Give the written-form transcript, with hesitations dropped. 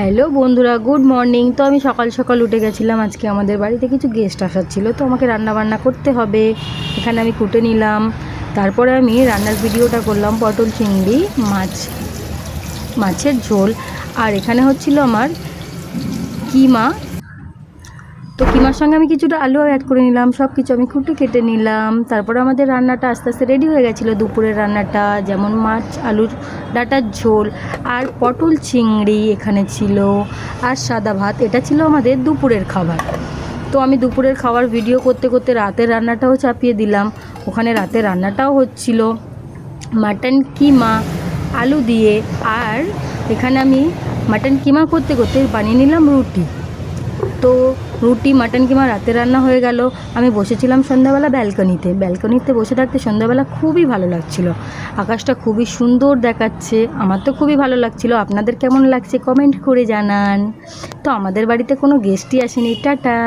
Hello বন্ধুরা, good morning. তো আমি সকাল সকাল উঠে গেছিলাম। আজকে আমাদের বাড়িতে কিছু গেস্ট আসার ছিল, তো আমাকে রান্না বান্না করতে হবে। এখানে আমি কুটে নিলাম, তারপরে আমি রান্নার ভিডিওটা করলাম। পটল চিংড়ি মাছের ঝোল, আর এখানে হচ্ছিল আমার কিমা। তো কিমার সঙ্গে আমি কিছুটা আলুও অ্যাড করে নিলাম। সব কিছু আমি কুটে কেটে নিলাম। তারপরে আমাদের রান্নাটা আস্তে আস্তে রেডি হয়ে গেছিলো। দুপুরের রান্নাটা যেমন মাছ আলুর ডাঁটার ঝোল আর পটল চিংড়ি এখানে ছিল, আর সাদা ভাত। এটা ছিল আমাদের দুপুরের খাবার। তো আমি দুপুরের খাবার ভিডিও করতে করতে রাতের রান্নাটাও চাপিয়ে দিলাম। ওখানে রাতের রান্নাটাও হচ্ছিল মাটন কিমা আলু দিয়ে। আর এখানে আমি মাটন কিমা করতে করতে বানিয়ে নিলাম রুটি। তো রুটি মাটন কিমা রাতে রান্না হয়ে গেল। আমি বসেছিলাম সন্ধ্যাবেলা ব্যালকনিতে বসে থাকতে সন্ধ্যাবেলা খুবই ভালো লাগছিল। আকাশটা খুবই সুন্দর দেখাচ্ছে। আমার তো খুবই ভালো লাগছিল। আপনাদের কেমন লাগছে কমেন্ট করে জানান। তো আমাদের বাড়িতে কোনো গেস্টই আসেনি। টাটা।